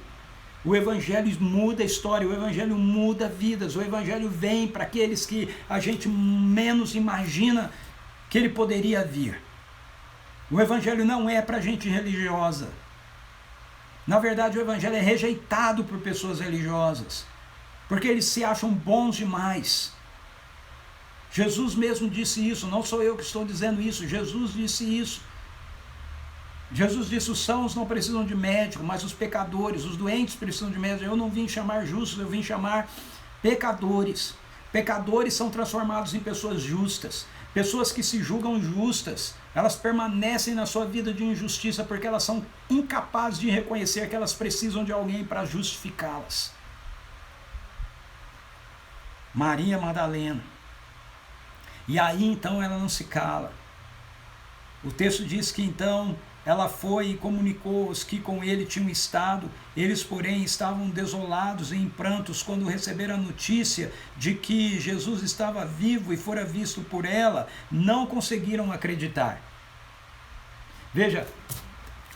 O Evangelho muda a história, o Evangelho muda vidas, o Evangelho vem para aqueles que a gente menos imagina que ele poderia vir. O Evangelho não é para gente religiosa. Na verdade, o Evangelho é rejeitado por pessoas religiosas, porque eles se acham bons demais. Jesus mesmo disse isso, não sou eu que estou dizendo isso, Jesus disse isso. Jesus disse: os sãos não precisam de médico, mas os pecadores, os doentes precisam de médico. Eu não vim chamar justos, eu vim chamar pecadores. Pecadores são transformados em pessoas justas. Pessoas que se julgam justas, elas permanecem na sua vida de injustiça porque elas são incapazes de reconhecer que elas precisam de alguém para justificá-las. Maria Madalena. E aí então ela não se cala. O texto diz que então ela foi e comunicou os que com ele tinham estado. Eles, porém, estavam desolados e em prantos quando receberam a notícia de que Jesus estava vivo e fora visto por ela. Não conseguiram acreditar. Veja,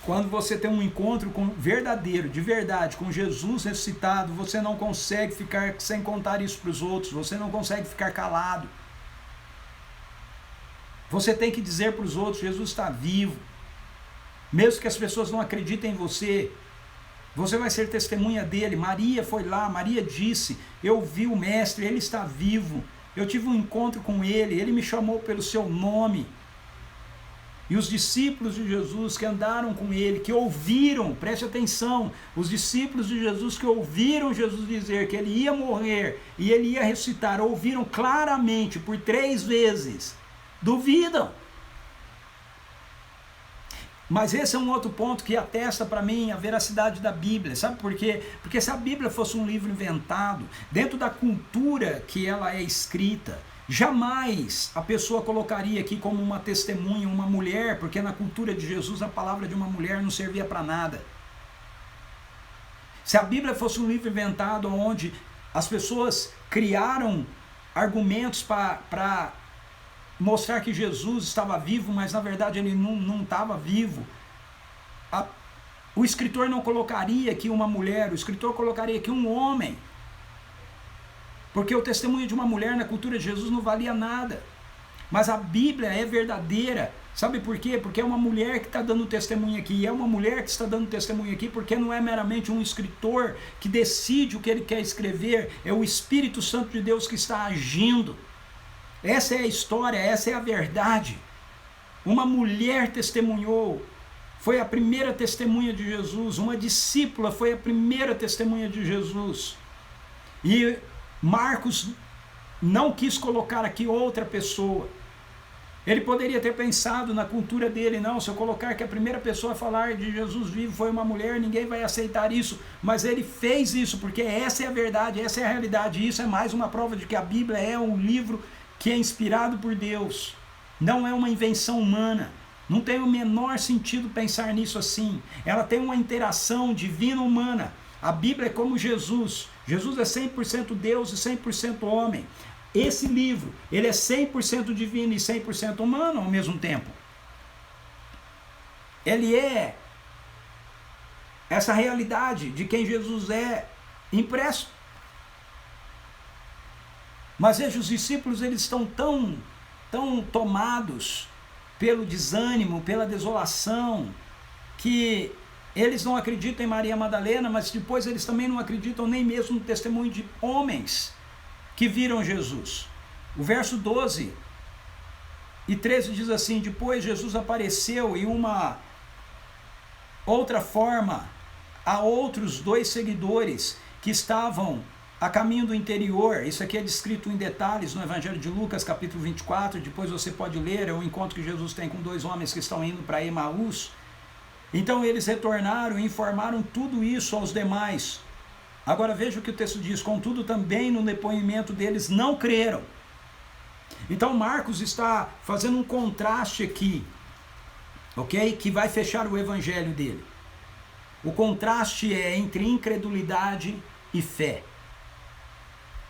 quando você tem um encontro verdadeiro, de verdade, com Jesus ressuscitado, você não consegue ficar sem contar isso para os outros. Você não consegue ficar calado. Você tem que dizer para os outros: Jesus está vivo. Mesmo que as pessoas não acreditem em você, você vai ser testemunha dele. Maria foi lá, Maria disse: eu vi o Mestre, ele está vivo. Eu tive um encontro com ele, ele me chamou pelo seu nome. E os discípulos de Jesus que andaram com ele, que ouviram, preste atenção, os discípulos de Jesus que ouviram Jesus dizer que ele ia morrer e ele ia ressuscitar, ouviram claramente por 3 vezes, duvidam. Mas esse é um outro ponto que atesta para mim a veracidade da Bíblia. Sabe por quê? Porque se a Bíblia fosse um livro inventado, dentro da cultura que ela é escrita, jamais a pessoa colocaria aqui como uma testemunha uma mulher, porque na cultura de Jesus a palavra de uma mulher não servia para nada. Se a Bíblia fosse um livro inventado onde as pessoas criaram argumentos para mostrar que Jesus estava vivo, mas na verdade ele não estava vivo, o escritor não colocaria aqui uma mulher, o escritor colocaria aqui um homem, porque o testemunho de uma mulher na cultura de Jesus não valia nada. mas a Bíblia é verdadeira. Sabe por quê? Porque é uma mulher que está dando testemunho aqui, e é uma mulher que está dando testemunho aqui porque não é meramente um escritor que decide o que ele quer escrever, é o Espírito Santo de Deus que está agindo. Essa é a história, essa é a verdade. Uma mulher testemunhou, foi a primeira testemunha de Jesus, uma discípula foi a primeira testemunha de Jesus. E Marcos não quis colocar aqui outra pessoa. Ele poderia ter pensado na cultura dele, não, se eu colocar que a primeira pessoa a falar de Jesus vivo foi uma mulher, ninguém vai aceitar isso. Mas ele fez isso, porque essa é a verdade, essa é a realidade. E isso é mais uma prova de que a Bíblia é um livro que é inspirado por Deus. Não é uma invenção humana. Não tem o menor sentido pensar nisso assim. Ela tem uma interação divina-humana. A Bíblia é como Jesus. Jesus é 100% Deus e 100% homem. Esse livro, ele é 100% divino e 100% humano ao mesmo tempo. Ele é essa realidade de quem Jesus é impresso. Mas veja, os discípulos, eles estão tão tomados pelo desânimo, pela desolação, que eles não acreditam em Maria Madalena, mas depois eles também não acreditam nem mesmo no testemunho de homens que viram Jesus. O verso 12 e 13 diz assim: depois Jesus apareceu em uma outra forma a outros 2 seguidores que estavam a caminho do interior. Isso aqui é descrito em detalhes no Evangelho de Lucas, capítulo 24, depois você pode ler, é o encontro que Jesus tem com 2 homens que estão indo para Emaús. Então eles retornaram e informaram tudo isso aos demais. Agora veja o que o texto diz: contudo também no depoimento deles não creram. Então Marcos está fazendo um contraste aqui, ok? Que vai fechar o evangelho dele. O contraste é entre incredulidade e fé.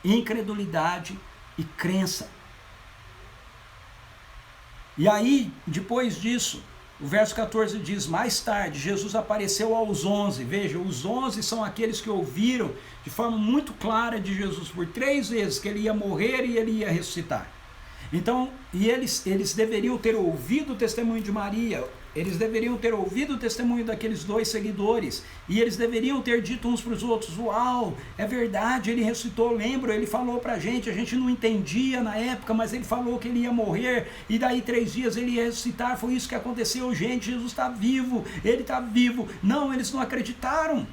Incredulidade e crença. E aí, depois disso, o verso 14 diz: mais tarde, Jesus apareceu aos 11. Veja, os 11 são aqueles que ouviram de forma muito clara de Jesus por 3 vezes que ele ia morrer e ele ia ressuscitar. Então, e eles deveriam ter ouvido o testemunho de Maria, eles deveriam ter ouvido o testemunho daqueles 2 seguidores, e eles deveriam ter dito uns para os outros: uau, é verdade, ele ressuscitou, lembro, ele falou para a gente não entendia na época, mas ele falou que ele ia morrer, e daí 3 dias ele ia ressuscitar, foi isso que aconteceu, gente, Jesus está vivo, ele está vivo. Não, eles não acreditaram.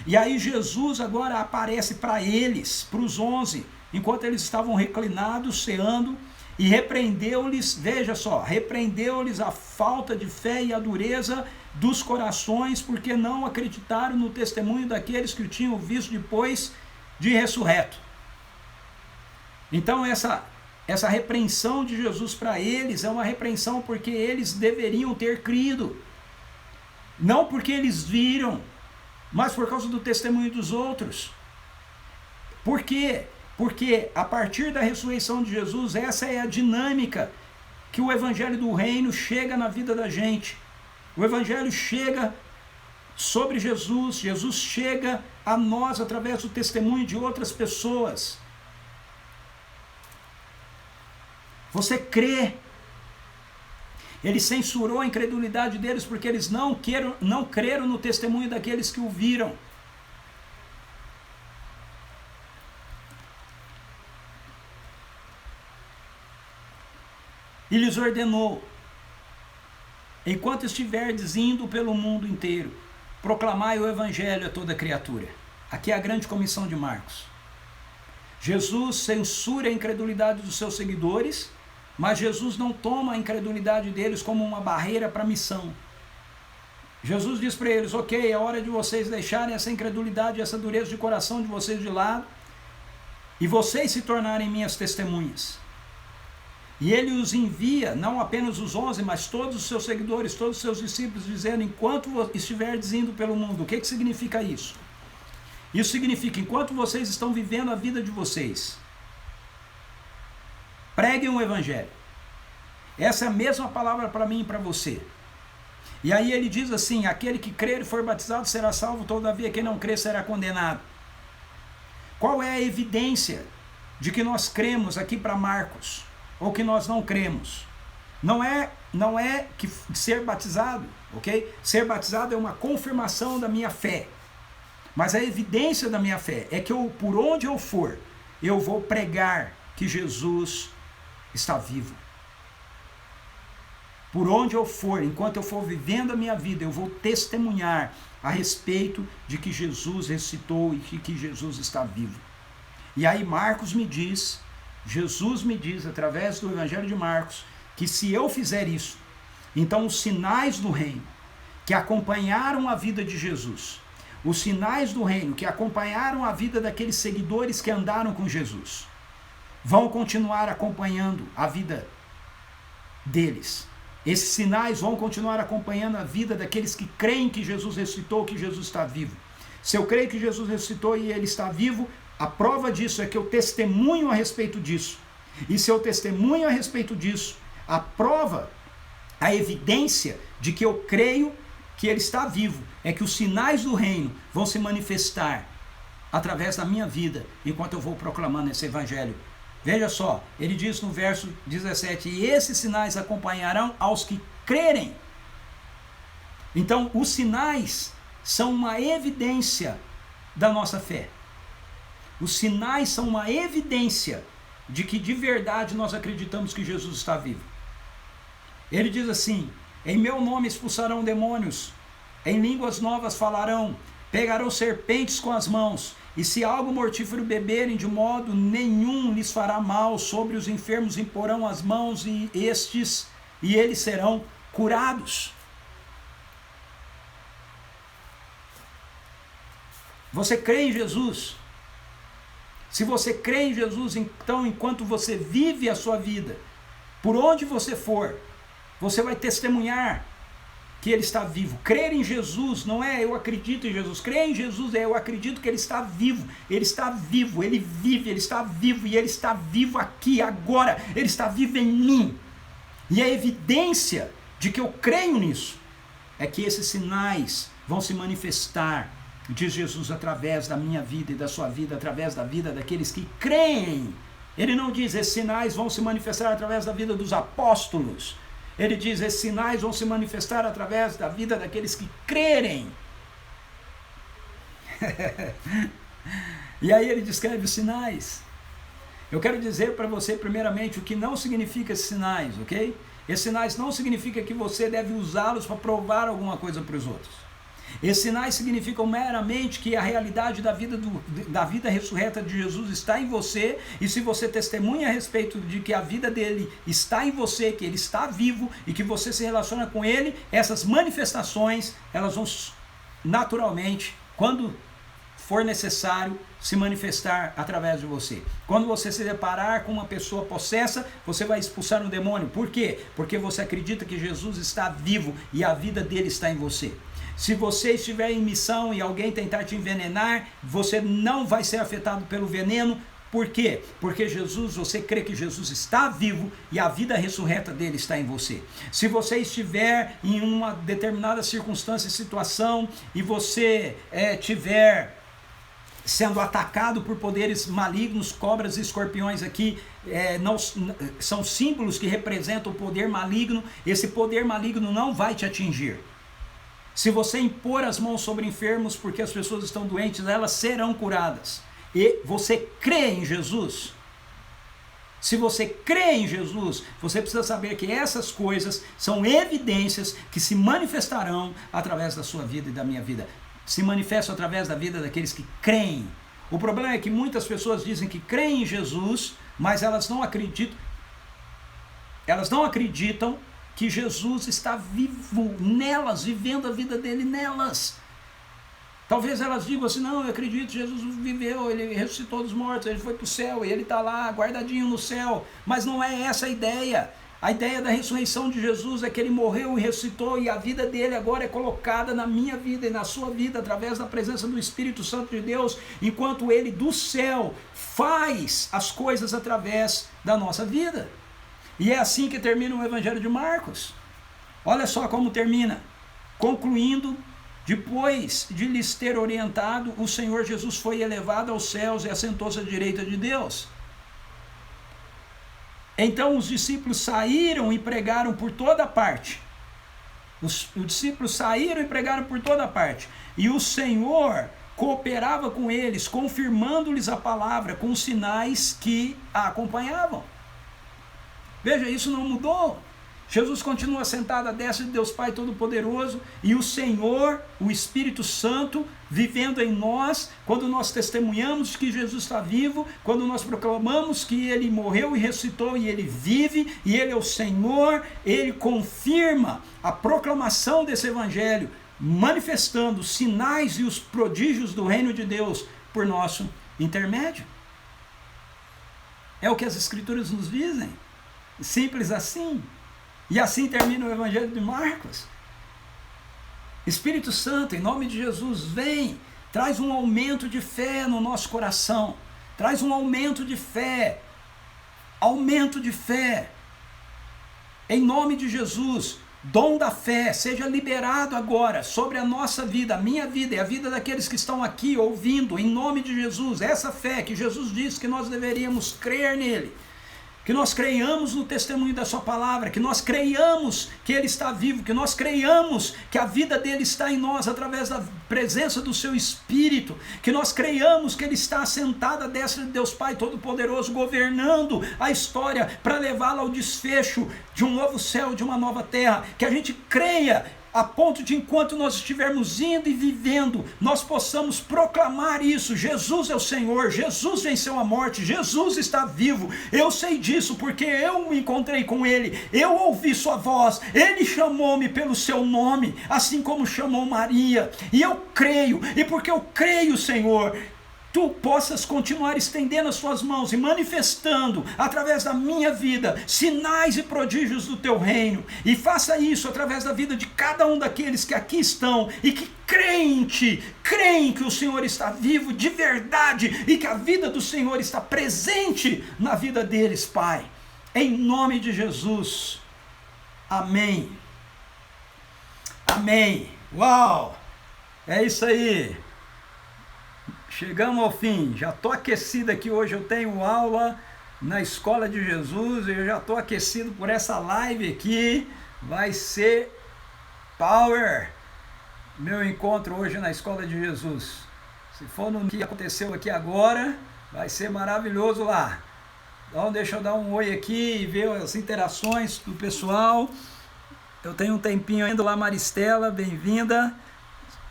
E aí Jesus agora aparece para eles, para os 11, enquanto eles estavam reclinados, ceando, e repreendeu-lhes, veja só, repreendeu-lhes a falta de fé e a dureza dos corações, porque não acreditaram no testemunho daqueles que o tinham visto depois de ressurreto. Então essa repreensão de Jesus para eles é uma repreensão porque eles deveriam ter crido, não porque eles viram, mas por causa do testemunho dos outros. Por quê? Porque a partir da ressurreição de Jesus, essa é a dinâmica que o Evangelho do Reino chega na vida da gente. O Evangelho chega sobre Jesus, Jesus chega a nós através do testemunho de outras pessoas. Você crê. Ele censurou a incredulidade deles porque eles não creram no testemunho daqueles que o viram. E lhes ordenou: enquanto estiverdes indo pelo mundo inteiro, proclamai o evangelho a toda criatura. Aqui é a grande comissão de Marcos. Jesus censura a incredulidade dos seus seguidores, mas Jesus não toma a incredulidade deles como uma barreira para a missão. Jesus diz para eles: ok, é hora de vocês deixarem essa incredulidade, essa dureza de coração de vocês de lado, e vocês se tornarem minhas testemunhas. E ele os envia, não apenas os 11, mas todos os seus seguidores, todos os seus discípulos, dizendo: enquanto estiverdes indo pelo mundo. O que significa isso? Isso significa, enquanto vocês estão vivendo a vida de vocês, preguem o evangelho. Essa é a mesma palavra para mim e para você. E aí ele diz assim: aquele que crer e for batizado será salvo, todavia quem não crer será condenado. Qual é a evidência de que nós cremos aqui para Marcos? ou que nós não cremos. Não é que ser batizado, ok? Ser batizado é uma confirmação da minha fé. Mas a evidência da minha fé é que por onde eu for, eu vou pregar que Jesus está vivo. Por onde eu for, enquanto eu for vivendo a minha vida, eu vou testemunhar a respeito de que Jesus ressuscitou e que Jesus está vivo. E aí Jesus me diz, através do Evangelho de Marcos, que se eu fizer isso, então os sinais do reino que acompanharam a vida de Jesus, os sinais do reino que acompanharam a vida daqueles seguidores que andaram com Jesus, vão continuar acompanhando a vida deles. Esses sinais vão continuar acompanhando a vida daqueles que creem que Jesus ressuscitou, que Jesus está vivo. Se eu creio que Jesus ressuscitou e ele está vivo, a prova disso é que eu testemunho a respeito disso. E se eu testemunho a respeito disso, a prova, a evidência de que eu creio que ele está vivo, é que os sinais do reino vão se manifestar através da minha vida, enquanto eu vou proclamando esse evangelho. Veja só, ele diz no verso 17, e esses sinais acompanharão aos que crerem. Então, os sinais são uma evidência da nossa fé. Os sinais são uma evidência de que de verdade nós acreditamos que Jesus está vivo. Ele diz assim, em meu nome expulsarão demônios, em línguas novas falarão, pegarão serpentes com as mãos, e se algo mortífero beberem, de modo nenhum lhes fará mal, sobre os enfermos imporão as mãos, e eles serão curados. Você crê em Jesus? Se você crê em Jesus, então enquanto você vive a sua vida, por onde você for, você vai testemunhar que ele está vivo. Crer em Jesus não é eu acredito em Jesus. Crer em Jesus é eu acredito que ele está vivo. Ele está vivo, ele vive, ele está vivo e ele está vivo aqui, agora. Ele está vivo em mim. E a evidência de que eu creio nisso é que esses sinais vão se manifestar, diz Jesus, através da minha vida e da sua vida, através da vida daqueles que creem. Ele não diz esses sinais vão se manifestar através da vida dos apóstolos. Ele diz, esses sinais vão se manifestar através da vida daqueles que crerem. E aí ele descreve os sinais. Eu quero dizer para você, primeiramente, o que não significa esses sinais, ok? Esses sinais não significa que você deve usá-los para provar alguma coisa para os outros. Esses sinais significam meramente que a realidade da vida ressurreta de Jesus está em você, e se você testemunha a respeito de que a vida dele está em você, que ele está vivo e que você se relaciona com ele, essas manifestações, elas vão naturalmente, quando for necessário, se manifestar através de você. Quando você se deparar com uma pessoa possessa, você vai expulsar um demônio. Por quê? Porque você acredita que Jesus está vivo e a vida dele está em você. Se você estiver em missão e alguém tentar te envenenar, você não vai ser afetado pelo veneno. Por quê? Porque você crê que Jesus está vivo e a vida ressurreta dele está em você. Se você estiver em uma determinada circunstância e situação e você estiver sendo atacado por poderes malignos, cobras e escorpiões aqui são símbolos que representam o poder maligno, esse poder maligno não vai te atingir. Se você impor as mãos sobre enfermos, porque as pessoas estão doentes, elas serão curadas. E você crê em Jesus? Se você crê em Jesus, você precisa saber que essas coisas são evidências que se manifestarão através da sua vida e da minha vida. Se manifestam através da vida daqueles que creem. O problema é que muitas pessoas dizem que creem em Jesus, mas elas não acreditam que Jesus está vivo nelas, vivendo a vida dele nelas. Talvez elas digam assim, não, eu acredito, Jesus viveu, ele ressuscitou dos mortos, ele foi para o céu, e ele está lá, guardadinho no céu. Mas não é essa a ideia. A ideia da ressurreição de Jesus é que ele morreu e ressuscitou, e a vida dele agora é colocada na minha vida e na sua vida, através da presença do Espírito Santo de Deus, enquanto ele do céu faz as coisas através da nossa vida. E é assim que termina o Evangelho de Marcos. Olha só como termina. Concluindo, depois de lhes ter orientado, o Senhor Jesus foi elevado aos céus e assentou-se à direita de Deus. Então os discípulos saíram e pregaram por toda parte. Os discípulos saíram e pregaram por toda parte. E o Senhor cooperava com eles, confirmando-lhes a palavra com os sinais que a acompanhavam. Veja, isso não mudou. Jesus continua sentado à destra de Deus Pai Todo-Poderoso, e o Senhor, o Espírito Santo, vivendo em nós, quando nós testemunhamos que Jesus está vivo, quando nós proclamamos que Ele morreu e ressuscitou e Ele vive, e Ele é o Senhor, Ele confirma a proclamação desse Evangelho, manifestando os sinais e os prodígios do reino de Deus por nosso intermédio. É o que as Escrituras nos dizem, simples assim. E assim termina o Evangelho de Marcos. Espírito Santo, em nome de Jesus, vem, traz um aumento de fé no nosso coração, traz um aumento de fé, em nome de Jesus. Dom da fé seja liberado agora sobre a nossa vida, a minha vida e a vida daqueles que estão aqui ouvindo, em nome de Jesus. Essa fé que Jesus disse que nós deveríamos crer nele, que nós creiamos no testemunho da sua palavra, que nós creiamos que ele está vivo, que nós creiamos que a vida dele está em nós através da presença do seu Espírito, que nós creiamos que ele está assentado à destra de Deus Pai Todo-Poderoso, governando a história para levá-la ao desfecho de um novo céu, de uma nova terra, que a gente creia a ponto de, enquanto nós estivermos indo e vivendo, nós possamos proclamar isso. Jesus é o Senhor, Jesus venceu a morte, Jesus está vivo. Eu sei disso porque eu me encontrei com Ele, eu ouvi sua voz, Ele chamou-me pelo seu nome, assim como chamou Maria, e eu creio, e porque eu creio, Senhor, tu possas continuar estendendo as suas mãos e manifestando através da minha vida sinais e prodígios do teu reino, e faça isso através da vida de cada um daqueles que aqui estão e que creem em ti, creem que o Senhor está vivo de verdade e que a vida do Senhor está presente na vida deles, Pai, em nome de Jesus, amém, amém. Uau, é isso aí. Chegamos ao fim, já estou aquecido aqui. Hoje eu tenho aula na Escola de Jesus, eu já estou aquecido por essa live aqui, vai ser power, meu encontro hoje na Escola de Jesus. Se for no que aconteceu aqui agora, vai ser maravilhoso lá. Então deixa eu dar um oi aqui e ver as interações do pessoal. Eu tenho um tempinho ainda lá. Maristela, bem-vinda.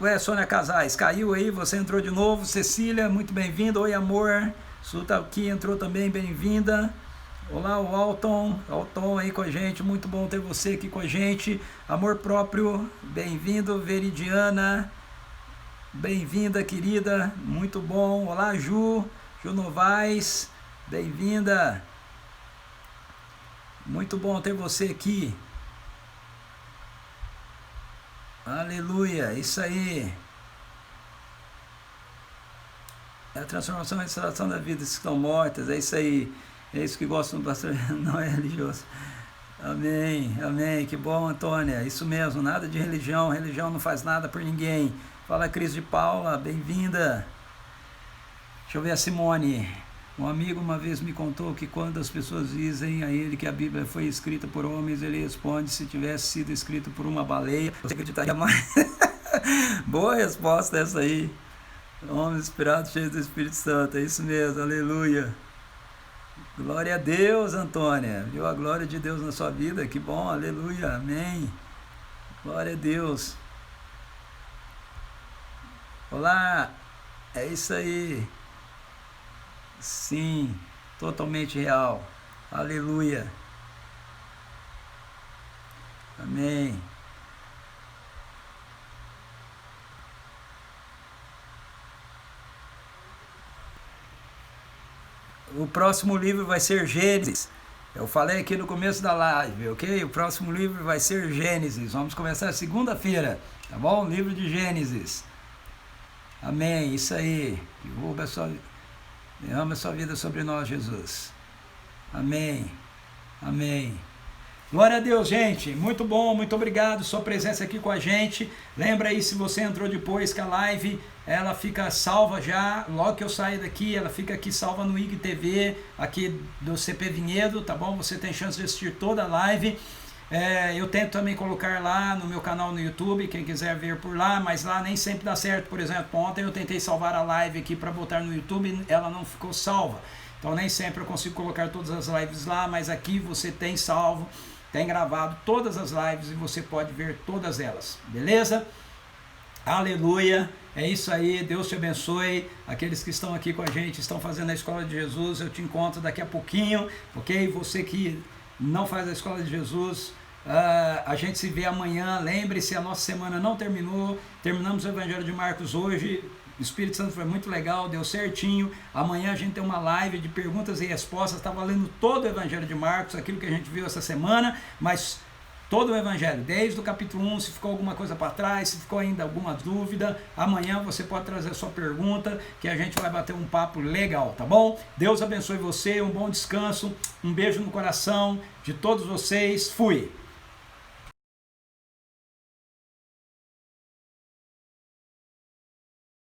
Ué, Sônia Casais, caiu aí, você entrou de novo. Cecília, muito bem-vinda. Oi, amor. Su tá aqui, entrou também, bem-vinda. Olá, o Alton aí com a gente, muito bom ter você aqui com a gente. Amor próprio, bem-vindo. Veridiana, bem-vinda, querida, muito bom. Olá, Ju Novaes, bem-vinda. Muito bom ter você aqui. Aleluia, isso aí. É a transformação e a restauração da vida que estão mortas, é isso aí. É isso que gostam bastante, não é religioso. Amém, amém, que bom, Antônia. Isso mesmo, nada de religião, religião não faz nada por ninguém. Fala, Cris de Paula, bem-vinda. Deixa eu ver a Simone. Um amigo uma vez me contou que quando as pessoas dizem a ele que a Bíblia foi escrita por homens, ele responde: se tivesse sido escrito por uma baleia, você acreditaria mais? Boa resposta essa aí. Homens inspirados, cheios do Espírito Santo, é isso mesmo, aleluia. Glória a Deus, Antônia. Viu a glória de Deus na sua vida? Que bom, aleluia, amém. Glória a Deus. Olá, é isso aí. Sim, totalmente real. Aleluia. Amém. O próximo livro vai ser Gênesis. Eu falei aqui no começo da live, ok? O próximo livro vai ser Gênesis. Vamos começar segunda-feira, tá bom? Livro de Gênesis. Amém, isso aí. Derrama a sua vida sobre nós, Jesus. Amém. Amém. Glória a Deus, gente. Muito bom, muito obrigado. Sua presença aqui com a gente. Lembra aí, se você entrou depois, que a live ela fica salva já, logo que eu sair daqui, ela fica aqui salva no IGTV, aqui do CP Vinhedo, tá bom? Você tem chance de assistir toda a live. Eu tento também colocar lá no meu canal no YouTube, quem quiser ver por lá, mas lá nem sempre dá certo. Por exemplo, ontem eu tentei salvar a live aqui para botar no YouTube e ela não ficou salva. Então nem sempre eu consigo colocar todas as lives lá, mas aqui você tem salvo, tem gravado todas as lives e você pode ver todas elas, beleza? Aleluia, é isso aí, Deus te abençoe. Aqueles que estão aqui com a gente, estão fazendo a Escola de Jesus, eu te encontro daqui a pouquinho, ok? Você que não faz a Escola de Jesus, a gente se vê amanhã. Lembre-se, a nossa semana não terminou, terminamos o Evangelho de Marcos hoje. O Espírito Santo foi muito legal, deu certinho. Amanhã a gente tem uma live de perguntas e respostas, está valendo todo o Evangelho de Marcos, aquilo que a gente viu essa semana, mas todo o Evangelho, desde o capítulo 1, se ficou alguma coisa para trás, se ficou ainda alguma dúvida, amanhã você pode trazer a sua pergunta, que a gente vai bater um papo legal, tá bom? Deus abençoe você, um bom descanso, um beijo no coração de todos vocês, fui!